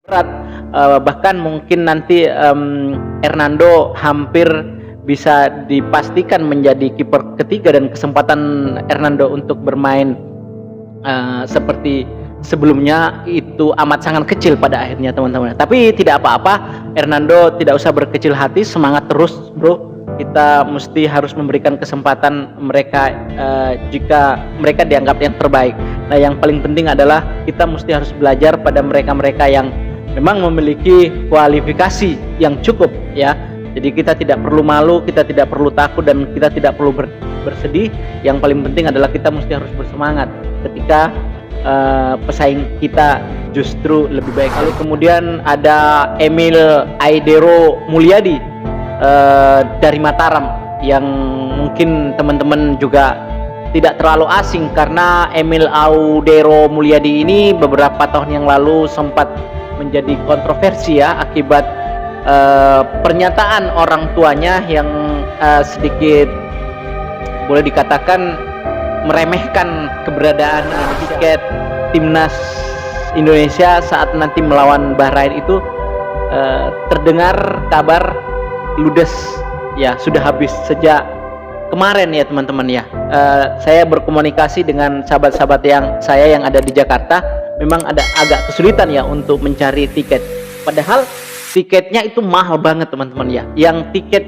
berat. Bahkan mungkin nanti Hernando hampir bisa dipastikan menjadi kiper ketiga dan kesempatan Hernando untuk bermain seperti sebelumnya itu amat sangat kecil pada akhirnya teman-teman. Tapi tidak apa-apa, Hernando tidak usah berkecil hati, semangat terus bro. Kita mesti harus memberikan kesempatan mereka jika mereka dianggap yang terbaik. Nah yang paling penting adalah kita mesti harus belajar pada mereka-mereka yang memang memiliki kualifikasi yang cukup ya. Jadi kita tidak perlu malu, kita tidak perlu takut, dan kita tidak perlu bersedih. Yang paling penting adalah kita mesti harus bersemangat ketika pesaing kita justru lebih baik. Lalu kemudian ada Emil Aidero Mulyadi dari Mataram, yang mungkin teman-teman juga tidak terlalu asing karena Emil Aidero Mulyadi ini beberapa tahun yang lalu sempat menjadi kontroversi ya akibat pernyataan orang tuanya yang sedikit boleh dikatakan meremehkan keberadaan tiket timnas Indonesia saat nanti melawan Bahrain itu. Terdengar kabar ludes ya, sudah habis sejak kemarin ya teman-teman ya. Saya berkomunikasi dengan sahabat-sahabat saya yang ada di Jakarta, memang ada agak kesulitan ya untuk mencari tiket, padahal tiketnya itu mahal banget teman-teman ya. Yang tiket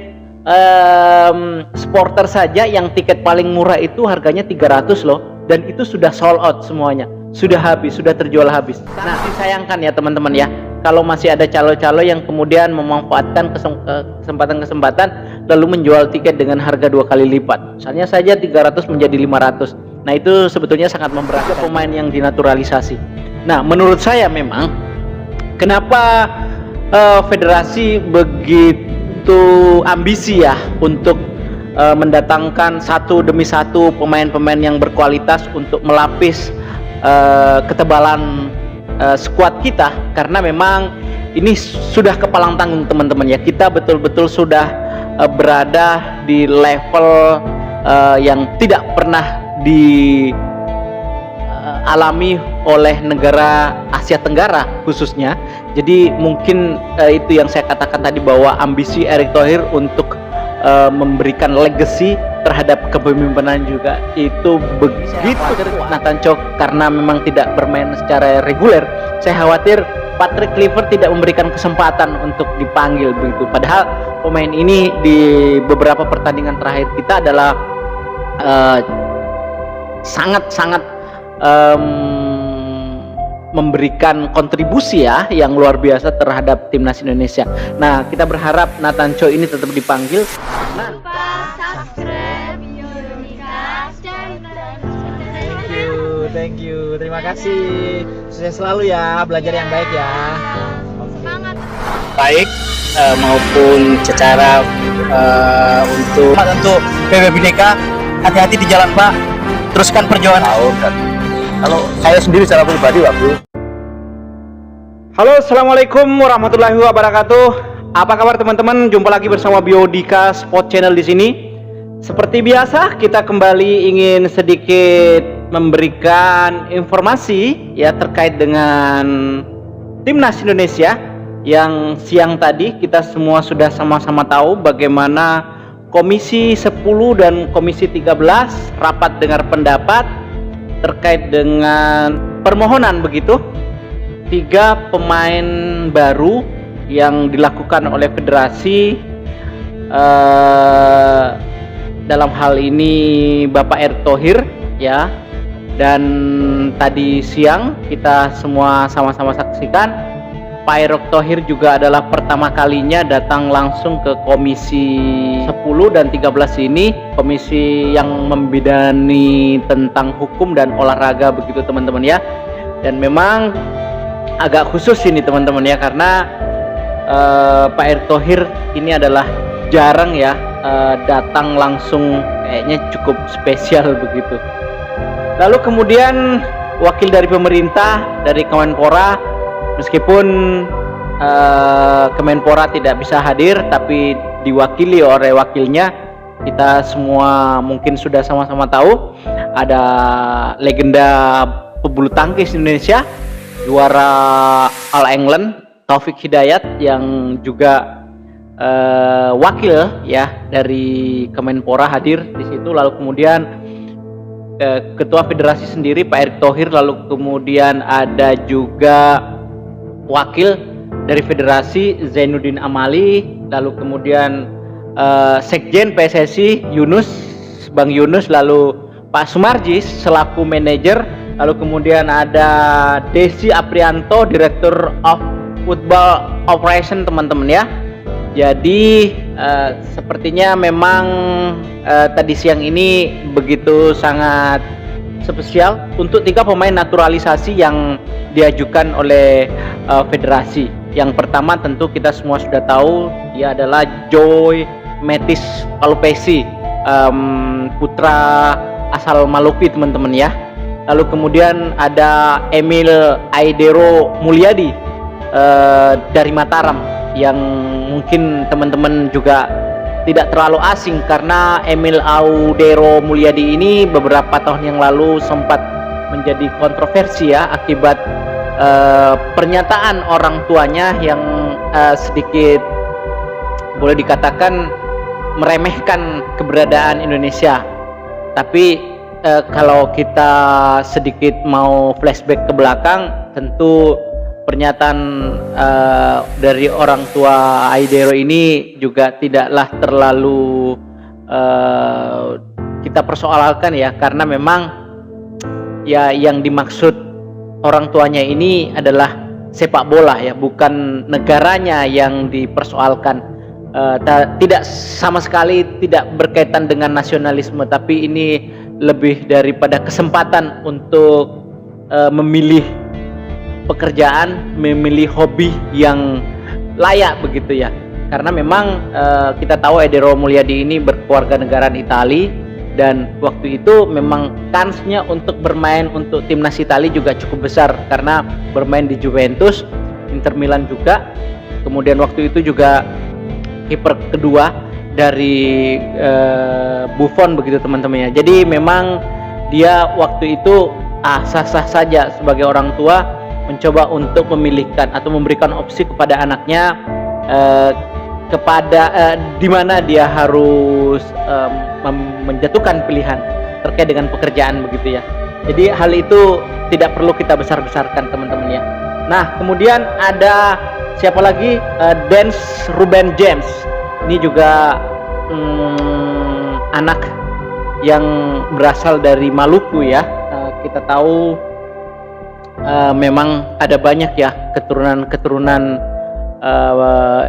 supporter saja yang tiket paling murah itu harganya 300 loh, dan itu sudah sold out semuanya, sudah habis, sudah terjual habis. Nah disayangkan ya teman-teman ya, kalau masih ada calo-calo yang kemudian memanfaatkan kesempatan-kesempatan lalu menjual tiket dengan harga 2 kali lipat, misalnya saja 300 menjadi 500. Nah itu sebetulnya sangat memberatkan pemain yang dinaturalisasi. Nah menurut saya memang kenapa federasi begitu ambisi ya untuk mendatangkan satu demi satu pemain-pemain yang berkualitas untuk melapis ketebalan skuad kita, karena memang ini sudah kepalang tanggung teman-teman ya. Kita betul-betul sudah berada di level yang tidak pernah dialami oleh negara Asia Tenggara khususnya. Jadi mungkin itu yang saya katakan tadi, bahwa ambisi Erick Thohir untuk memberikan legacy terhadap kepemimpinan juga itu begitu. Nathan Chow karena memang tidak bermain secara reguler, saya khawatir Patrick Kluivert tidak memberikan kesempatan untuk dipanggil begitu. Padahal pemain ini di beberapa pertandingan terakhir kita adalah sangat-sangat memberikan kontribusi ya yang luar biasa terhadap timnas Indonesia. Nah kita berharap Nathan Chow ini tetap dipanggil. Thank you, terima kasih. Sukses selalu ya, belajar yang baik ya. Semangat. Baik maupun secara untuk PB Bhinneka, hati-hati di jalan Pak, teruskan perjuangan. Kalau saya sendiri secara pribadi waktu. Halo, assalamualaikum warahmatullahi wabarakatuh. Apa kabar teman-teman? Jumpa lagi bersama Biodika Sport Channel di sini. Seperti biasa, kita kembali ingin sedikit memberikan informasi ya terkait dengan timnas Indonesia yang siang tadi kita semua sudah sama-sama tahu bagaimana Komisi 10 dan Komisi 13 rapat dengar pendapat terkait dengan permohonan begitu 3 pemain baru yang dilakukan oleh federasi, dalam hal ini Bapak Erick Thohir ya. Dan tadi siang kita semua sama-sama saksikan Pak Erick Thohir juga adalah pertama kalinya datang langsung ke Komisi 10 dan 13 ini, komisi yang membidani tentang hukum dan olahraga begitu teman-teman ya. Dan memang agak khusus ini teman-teman ya, karena Pak Erick Thohir ini adalah jarang ya datang langsung, kayaknya cukup spesial begitu. Lalu kemudian wakil dari pemerintah dari Kemenpora, meskipun Kemenpora tidak bisa hadir tapi diwakili oleh wakilnya, kita semua mungkin sudah sama-sama tahu ada legenda pebulu tangkis Indonesia, juara All England Taufik Hidayat yang juga wakil ya dari Kemenpora hadir di situ, lalu kemudian Ketua Federasi sendiri Pak Erick Thohir, lalu kemudian ada juga wakil dari Federasi Zainuddin Amali, lalu kemudian Sekjen PSSI Bang Yunus, lalu Pak Sumarji selaku manajer, lalu kemudian ada Desi Aprianto, Director of Football Operation, teman-teman ya. Jadi sepertinya memang tadi siang ini begitu sangat spesial untuk 3 pemain naturalisasi yang diajukan oleh federasi. Yang pertama tentu kita semua sudah tahu, dia adalah Joy Metis Palupesi, putra asal Maluku, teman-teman ya. Lalu kemudian ada Emil Aidero Mulyadi dari Mataram, yang mungkin teman-teman juga tidak terlalu asing karena Emil Aidero Mulyadi ini beberapa tahun yang lalu sempat menjadi kontroversi ya akibat pernyataan orang tuanya yang sedikit boleh dikatakan meremehkan keberadaan Indonesia. Tapi kalau kita sedikit mau flashback ke belakang, tentu pernyataan dari orang tua Aidero ini juga tidaklah terlalu kita persoalkan ya, karena memang ya yang dimaksud orang tuanya ini adalah sepak bola ya, bukan negaranya yang dipersoalkan. Tidak sama sekali tidak berkaitan dengan nasionalisme, tapi ini lebih daripada kesempatan untuk memilih pekerjaan, memilih hobi yang layak begitu ya. Karena memang kita tahu Aidero Mulyadi ini berkeluarga negaraan Itali, dan waktu itu memang kansnya untuk bermain untuk timnas Italia juga cukup besar karena bermain di Juventus, Inter Milan juga. Kemudian waktu itu juga kiper kedua dari Buffon begitu teman-teman ya. Jadi memang dia waktu itu sah-sah saja sebagai orang tua mencoba untuk memilihkan atau memberikan opsi kepada anaknya di mana dia harus menjatuhkan pilihan terkait dengan pekerjaan begitu ya. Jadi hal itu tidak perlu kita besar-besarkan teman-teman ya. Nah kemudian ada siapa lagi? Dance Ruben James. Ini juga anak yang berasal dari Maluku ya. Kita tahu memang ada banyak ya keturunan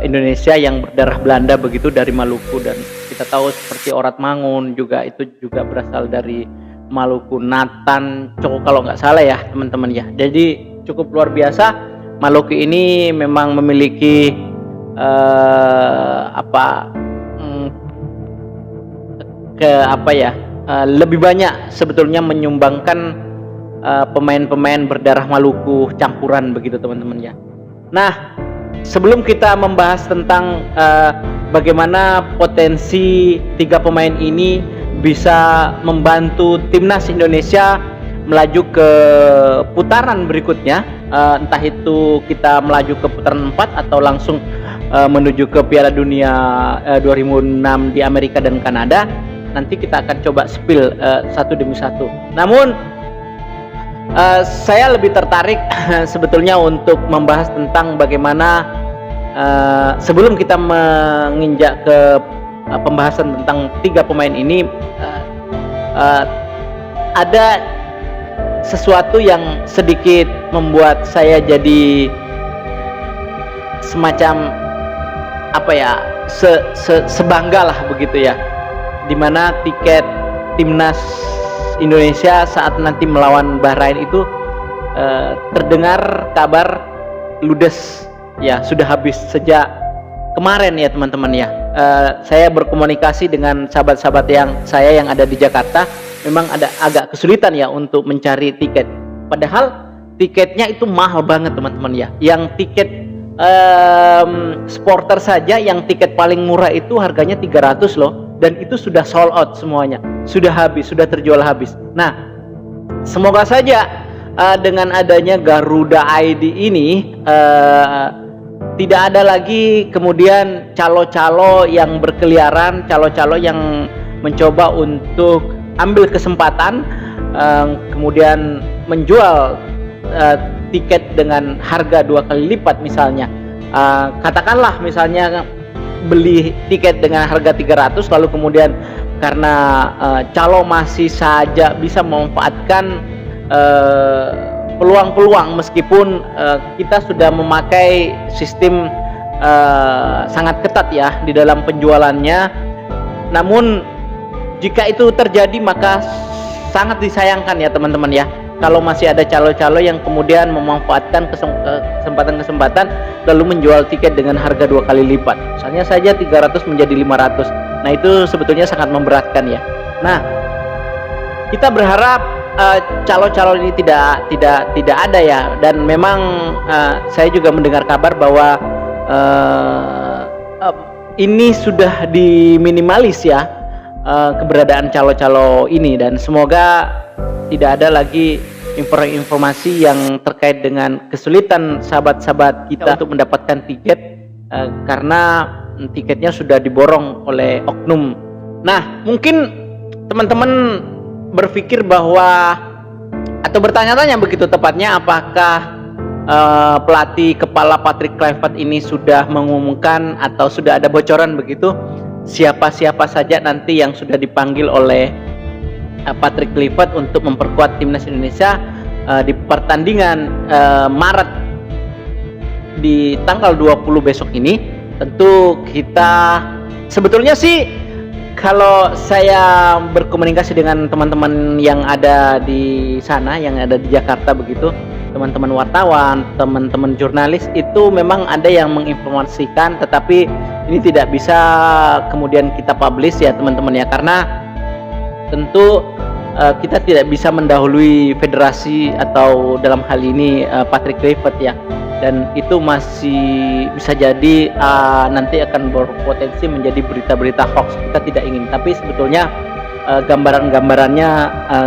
Indonesia yang berdarah Belanda begitu dari Maluku, dan kita tahu seperti Orat Mangun juga itu juga berasal dari Maluku. Nathan Coko kalau nggak salah ya teman-teman ya. Jadi cukup luar biasa. Maluku ini memang memiliki lebih banyak sebetulnya menyumbangkan pemain-pemain berdarah Maluku campuran begitu teman-teman ya. Nah sebelum kita membahas tentang bagaimana potensi 3 pemain ini bisa membantu timnas Indonesia melaju ke putaran berikutnya, entah itu kita melaju ke putaran 4 atau langsung menuju ke Piala Dunia 2006 di Amerika dan Kanada, nanti kita akan coba spill satu demi satu. Namun saya lebih tertarik sebetulnya untuk membahas tentang bagaimana sebelum kita menginjak ke pembahasan tentang 3 pemain ini, ada sesuatu yang sedikit membuat saya jadi semacam sebangga lah begitu ya, dimana tiket timnas Indonesia saat nanti melawan Bahrain itu terdengar kabar ludes ya, sudah habis sejak kemarin ya teman-teman ya. Saya berkomunikasi dengan sahabat-sahabat yang ada di Jakarta, memang ada agak kesulitan ya untuk mencari tiket, padahal tiketnya itu mahal banget teman-teman ya. Yang tiket supporter saja yang tiket paling murah itu harganya 300 loh, dan itu sudah sold out semuanya, sudah habis, sudah terjual habis. Nah semoga saja dengan adanya Garuda ID ini tidak ada lagi kemudian calo-calo yang berkeliaran, calo-calo yang mencoba untuk ambil kesempatan kemudian menjual tiket dengan harga 2 kali lipat misalnya. Katakanlah misalnya beli tiket dengan harga 300 lalu kemudian karena calo masih saja bisa memanfaatkan peluang-peluang meskipun kita sudah memakai sistem sangat ketat ya di dalam penjualannya. Namun jika itu terjadi maka sangat disayangkan ya teman-teman ya, kalau masih ada calo-calo yang kemudian memanfaatkan kesempatan-kesempatan lalu menjual tiket dengan harga 2 kali lipat. Misalnya saja 300 menjadi 500. Nah, itu sebetulnya sangat memberatkan ya. Nah, kita berharap calo-calo ini tidak ada ya, dan memang saya juga mendengar kabar bahwa ini sudah diminimalis ya keberadaan calo-calo ini, dan semoga tidak ada lagi informasi yang terkait dengan kesulitan sahabat-sahabat kita untuk mendapatkan tiket karena tiketnya sudah diborong oleh oknum. Nah, mungkin teman-teman berpikir bahwa atau bertanya-tanya begitu tepatnya, apakah pelatih kepala Patrick Kluivert ini sudah mengumumkan atau sudah ada bocoran begitu siapa-siapa saja nanti yang sudah dipanggil oleh Patrick Kluivert untuk memperkuat timnas Indonesia di pertandingan Maret di tanggal 20 besok ini. Tentu kita sebetulnya sih, kalau saya berkomunikasi dengan teman-teman yang ada di sana, yang ada di Jakarta begitu, teman-teman wartawan, teman-teman jurnalis, itu memang ada yang menginformasikan, tetapi ini tidak bisa kemudian kita publish ya teman-teman ya, karena tentu kita tidak bisa mendahului federasi atau dalam hal ini Patrick Kluivert ya, dan itu masih bisa jadi nanti akan berpotensi menjadi berita-berita hoax. Kita tidak ingin, tapi sebetulnya gambaran-gambarannya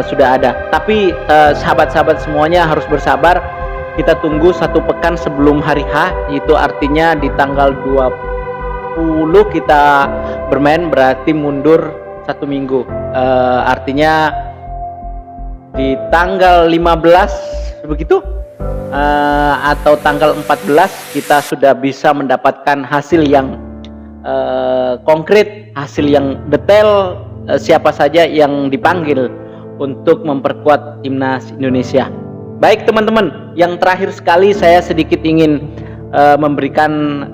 sudah ada. Tapi sahabat-sahabat semuanya harus bersabar, kita tunggu 1 pekan sebelum hari H, itu artinya di tanggal 20 kita bermain, berarti mundur 1 minggu. Artinya di tanggal 15 begitu atau tanggal 14 kita sudah bisa mendapatkan hasil yang konkret, hasil yang detail, siapa saja yang dipanggil untuk memperkuat timnas Indonesia. Baik teman-teman, yang terakhir sekali saya sedikit ingin memberikan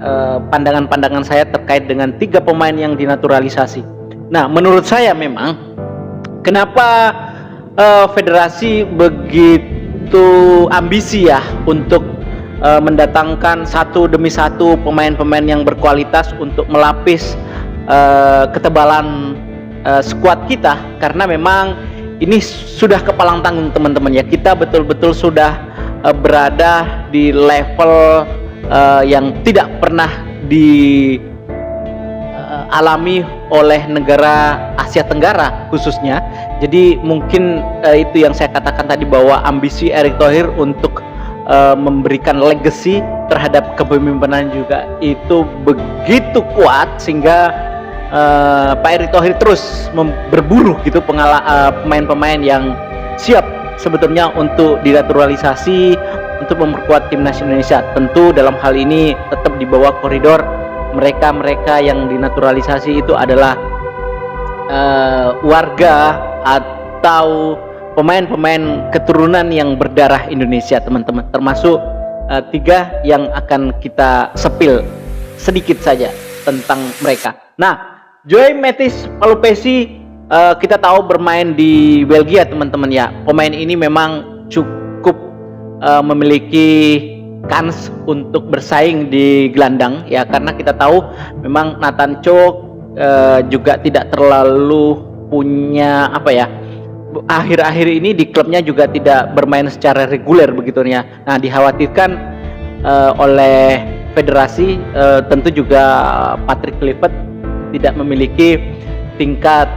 pandangan-pandangan saya terkait dengan 3 pemain yang dinaturalisasi. Nah, menurut saya memang kenapa federasi begitu ambisi ya untuk mendatangkan satu demi satu pemain-pemain yang berkualitas untuk melapis ketebalan skuad kita, karena memang ini sudah kepalang tanggung teman-teman ya. Kita betul-betul sudah berada di level yang tidak pernah dialami oleh negara Asia Tenggara khususnya. Jadi mungkin itu yang saya katakan tadi, bahwa ambisi Erick Thohir untuk memberikan legacy terhadap kepemimpinan juga itu begitu kuat, sehingga Pak Erick Thohir terus berburu gitu pemain-pemain yang siap sebetulnya untuk dinaturalisasi untuk memperkuat timnas Indonesia. Tentu dalam hal ini tetap di bawah koridor mereka yang dinaturalisasi itu adalah warga atau pemain-pemain keturunan yang berdarah Indonesia teman-teman, termasuk 3 yang akan kita sepil sedikit saja tentang mereka. Nah, Joey Matthijs Malupessi kita tahu bermain di Belgia teman-teman ya. Pemain ini memang cukup memiliki kans untuk bersaing di gelandang ya, karena kita tahu memang Nathan Chow juga tidak terlalu punya akhir-akhir ini di klubnya juga tidak bermain secara reguler begitu ya. Nah, dikhawatirkan oleh federasi, tentu juga Patrick Kluivert tidak memiliki tingkat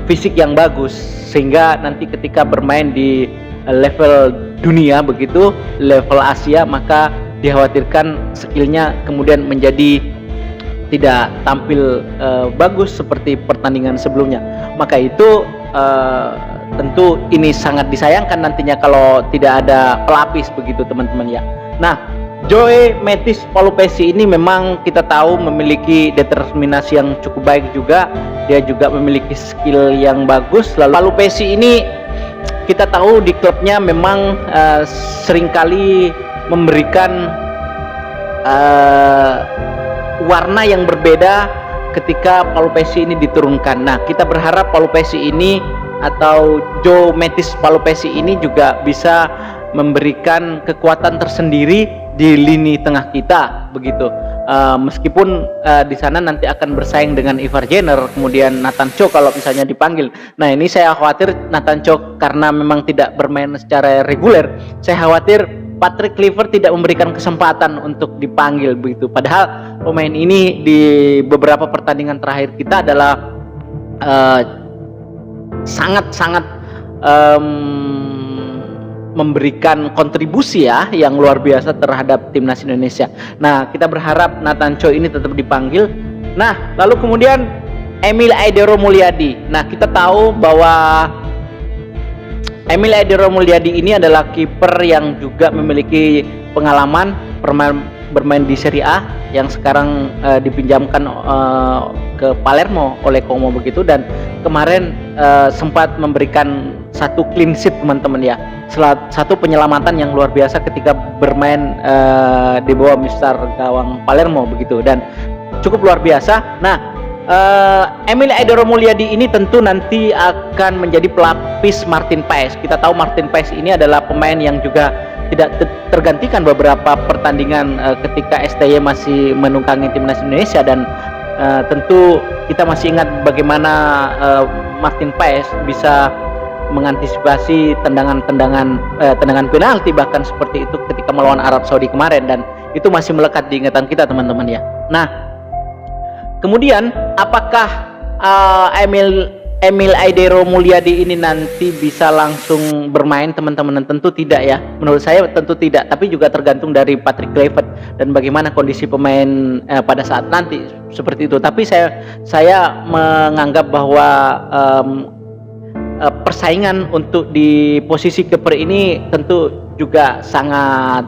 fisik yang bagus, sehingga nanti ketika bermain di level dunia begitu, level Asia, maka dikhawatirkan skillnya kemudian menjadi tidak tampil bagus seperti pertandingan sebelumnya. Maka itu tentu ini sangat disayangkan nantinya kalau tidak ada pelapis begitu teman-teman ya. Nah, Joe Matthijs Palupesi ini memang kita tahu memiliki determinasi yang cukup baik juga. Dia juga memiliki skill yang bagus. Lalu Palupesi ini kita tahu di klubnya memang seringkali memberikan warna yang berbeda ketika Palupesi ini diturunkan. Nah, kita berharap Palupesi ini atau Joe Matthijs Palupesi ini juga bisa memberikan kekuatan tersendiri di lini tengah kita begitu. Meskipun di sana nanti akan bersaing dengan Ivar Jenner, kemudian Nathan Cho kalau misalnya dipanggil. Nah, ini saya khawatir Nathan Cho karena memang tidak bermain secara reguler. Saya khawatir Patrick Kluivert tidak memberikan kesempatan untuk dipanggil begitu. Padahal pemain ini di beberapa pertandingan terakhir kita adalah sangat-sangat memberikan kontribusi ya yang luar biasa terhadap timnas Indonesia. Nah, kita berharap Nathan Cho ini tetap dipanggil. Nah, lalu kemudian Emil Aidero Mulyadi. Nah, kita tahu bahwa Emil Aidero Mulyadi ini adalah kiper yang juga memiliki pengalaman bermain di Serie A yang sekarang dipinjamkan ke Palermo oleh Como begitu, dan kemarin sempat memberikan satu clean sheet teman-teman ya, satu penyelamatan yang luar biasa ketika bermain di bawah mister gawang Palermo begitu, dan cukup luar biasa. Nah, Emil Aidero Mulyadi ini tentu nanti akan menjadi pelapis Martin Paes. Kita tahu Martin Paes ini adalah pemain yang juga tidak tergantikan beberapa pertandingan ketika STY masih menunggangi timnas Indonesia, dan tentu kita masih ingat bagaimana Martin Paes bisa mengantisipasi tendangan penalti bahkan seperti itu ketika melawan Arab Saudi kemarin, dan itu masih melekat di ingatan kita teman-teman ya. Nah, kemudian apakah Emil Aidero Mulyadi ini nanti bisa langsung bermain teman-teman? Tentu tidak ya, menurut saya tentu tidak, tapi juga tergantung dari Patrick Kluivert dan bagaimana kondisi pemain pada saat nanti seperti itu. Tapi saya menganggap bahwa persaingan untuk di posisi kiper ini tentu juga sangat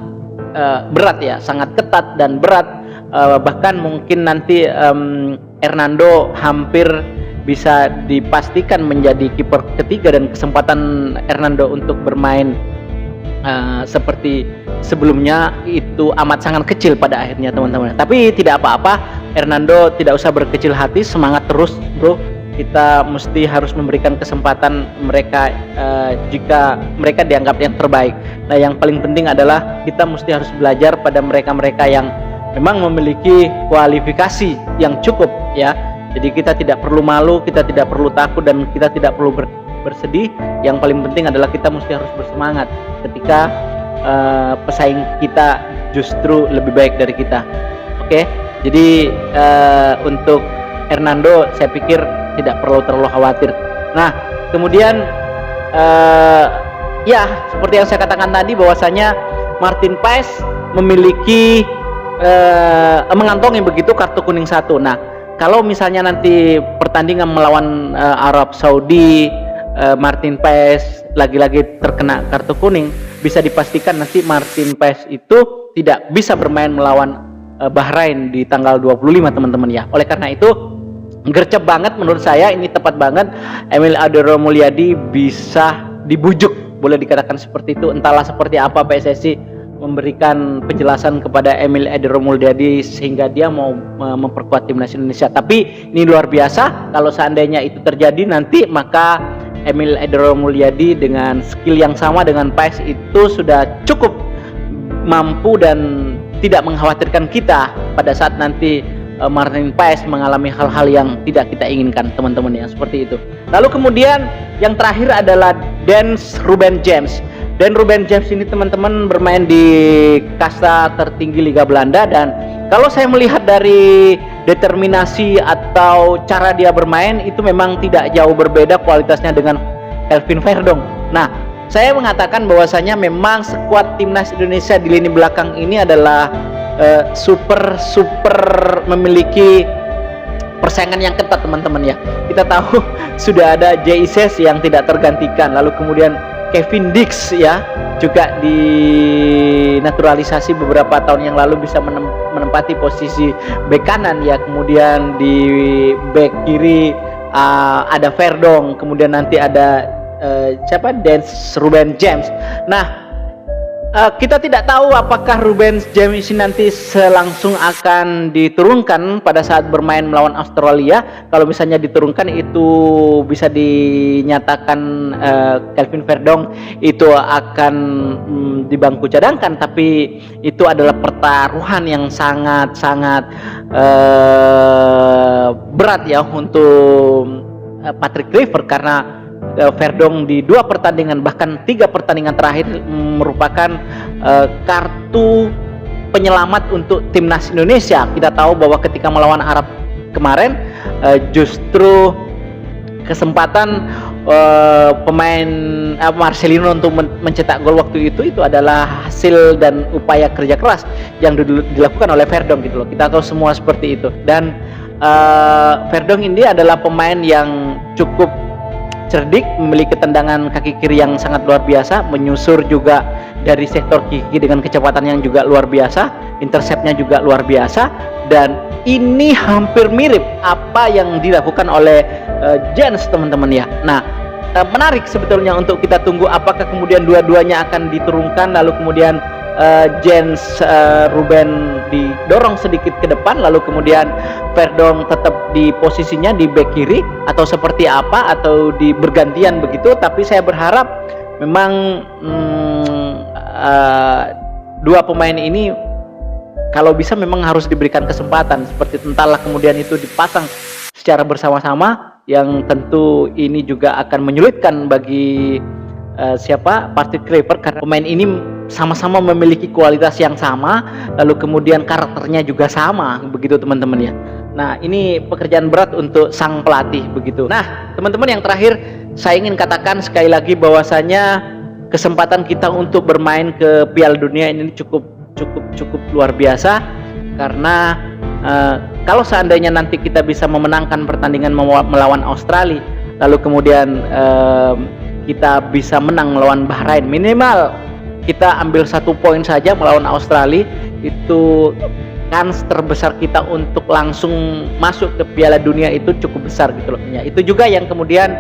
berat ya, sangat ketat dan berat. Bahkan mungkin nanti Hernando hampir bisa dipastikan menjadi kiper ketiga, dan kesempatan Hernando untuk bermain seperti sebelumnya itu amat sangat kecil pada akhirnya teman-teman. Tapi tidak apa-apa, Hernando tidak usah berkecil hati, semangat terus bro. Kita mesti harus memberikan kesempatan mereka jika mereka dianggap yang terbaik. Nah, yang paling penting adalah kita mesti harus belajar pada mereka-mereka yang memang memiliki kualifikasi yang cukup ya. Jadi kita tidak perlu malu, kita tidak perlu takut, dan kita tidak perlu bersedih. Yang paling penting adalah kita mesti harus bersemangat ketika pesaing kita justru lebih baik dari kita. Oke, jadi untuk Hernando saya pikir tidak perlu terlalu khawatir. Nah, kemudian ya seperti yang saya katakan tadi bahwasanya Martin Paes memiliki mengantongi begitu kartu kuning 1. Nah, kalau misalnya nanti pertandingan melawan Arab Saudi, Martin Paes lagi-lagi terkena kartu kuning, bisa dipastikan nanti Martin Paes itu tidak bisa bermain melawan Bahrain di tanggal 25 teman-teman ya. Oleh karena itu gercep banget menurut saya, ini tepat banget Emil Aidero Mulyadi bisa dibujuk, boleh dikatakan seperti itu. Entahlah seperti apa PSSI memberikan penjelasan kepada Emil Aidero Mulyadi sehingga dia mau memperkuat timnas Indonesia. Tapi ini luar biasa, kalau seandainya itu terjadi nanti, maka Emil Aidero Mulyadi dengan skill yang sama dengan Paes itu sudah cukup mampu dan tidak mengkhawatirkan kita pada saat nanti Martin Paes mengalami hal-hal yang tidak kita inginkan teman-teman yang seperti itu. Lalu kemudian yang terakhir adalah Ruben James. Dan Ruben James ini teman-teman bermain di kasta tertinggi Liga Belanda, dan kalau saya melihat dari determinasi atau cara dia bermain itu memang tidak jauh berbeda kualitasnya dengan Kelvin Verdonk. Nah, saya mengatakan bahwasanya memang skuad timnas Indonesia di lini belakang ini adalah super memiliki persaingan yang ketat teman-teman ya. Kita tahu sudah ada JICS yang tidak tergantikan, lalu kemudian Kevin Dix ya juga dinaturalisasi beberapa tahun yang lalu bisa menempati posisi bek kanan ya. Kemudian di bek kiri ada Verdong, kemudian nanti ada Ruben James. Nah, kita tidak tahu apakah Ruben James ini nanti langsung akan diturunkan pada saat bermain melawan Australia. Kalau misalnya diturunkan itu bisa dinyatakan Kelvin Verdong itu akan di bangku cadangkan, tapi itu adalah pertaruhan yang sangat berat ya untuk Patrick Kluivert, karena Verdong di 2 pertandingan bahkan 3 pertandingan terakhir merupakan kartu penyelamat untuk timnas Indonesia. Kita tahu bahwa ketika melawan Arab kemarin justru kesempatan pemain Marcelino untuk mencetak gol waktu itu adalah hasil dan upaya kerja keras yang dilakukan oleh Verdong gitu loh. Kita tahu semua seperti itu, dan Verdong ini adalah pemain yang cukup cerdik, memiliki tendangan kaki kiri yang sangat luar biasa, menyusur juga dari sektor kiri dengan kecepatan yang juga luar biasa, interceptnya juga luar biasa, dan ini hampir mirip apa yang dilakukan oleh Jens teman-teman ya. Nah, menarik sebetulnya untuk kita tunggu apakah kemudian dua-duanya akan diturunkan, lalu kemudian Jens Ruben didorong sedikit ke depan, lalu kemudian Verdong tetap di posisinya di bek kiri, atau seperti apa, atau bergantian begitu. Tapi saya berharap memang dua pemain ini kalau bisa memang harus diberikan kesempatan, seperti entahlah kemudian itu dipasang secara bersama-sama, yang tentu ini juga akan menyulitkan bagi Patrick Kluivert, karena pemain ini sama-sama memiliki kualitas yang sama, lalu kemudian karakternya juga sama begitu teman-teman ya. Nah, ini pekerjaan berat untuk sang pelatih begitu. Nah, teman-teman, yang terakhir saya ingin katakan sekali lagi bahwasanya kesempatan kita untuk bermain ke Piala Dunia ini cukup luar biasa, karena kalau seandainya nanti kita bisa memenangkan pertandingan melawan Australia, lalu kemudian kita bisa menang melawan Bahrain, minimal kita ambil 1 poin saja melawan Australia, itu kans terbesar kita untuk langsung masuk ke Piala Dunia itu cukup besar gitu loh ya. Itu juga yang kemudian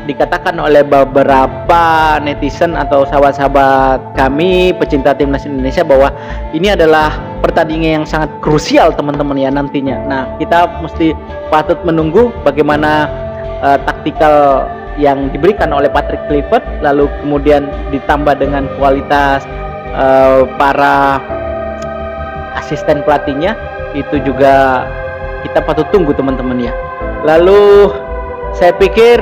dikatakan oleh beberapa netizen atau sahabat-sahabat kami pecinta timnas Indonesia bahwa ini adalah pertandingan yang sangat krusial teman-teman ya nantinya. Nah, kita mesti patut menunggu bagaimana taktikal yang diberikan oleh Patrick Kluivert, lalu kemudian ditambah dengan kualitas para asisten pelatihnya, itu juga kita patut tunggu teman-teman ya. Lalu saya pikir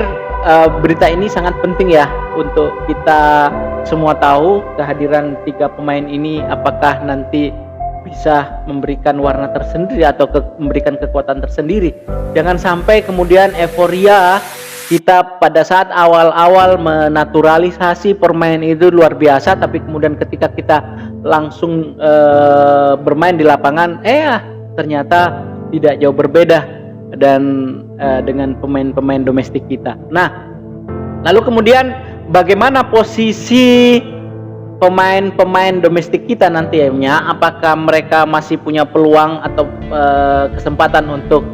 berita ini sangat penting ya untuk kita semua tahu kehadiran 3 pemain ini apakah nanti bisa memberikan warna tersendiri atau memberikan kekuatan tersendiri. Jangan sampai kemudian euforia kita pada saat awal-awal menaturalisasi permain itu luar biasa, tapi kemudian ketika kita langsung bermain di lapangan, ternyata tidak jauh berbeda dan dengan pemain-pemain domestik kita. Nah, lalu kemudian bagaimana posisi pemain-pemain domestik kita nanti ya? Apakah mereka masih punya peluang atau kesempatan untuk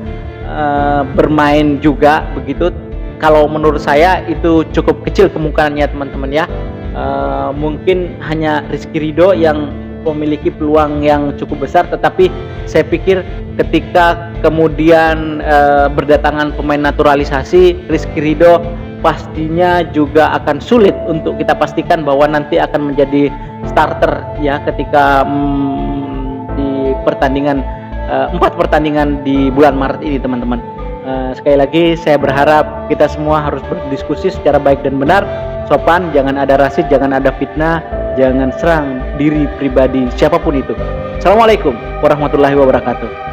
bermain juga begitu? Kalau menurut saya itu cukup kecil kemungkinannya teman-teman ya. Mungkin hanya Rizky Ridho yang memiliki peluang yang cukup besar, tetapi saya pikir ketika kemudian berdatangan pemain naturalisasi, Rizky Ridho pastinya juga akan sulit untuk kita pastikan bahwa nanti akan menjadi starter ya ketika di pertandingan 4 pertandingan di bulan Maret ini teman-teman. Sekali lagi saya berharap kita semua harus berdiskusi secara baik dan benar, sopan, jangan ada rasis, jangan ada fitnah, jangan serang diri pribadi siapapun itu. Assalamualaikum warahmatullahi wabarakatuh.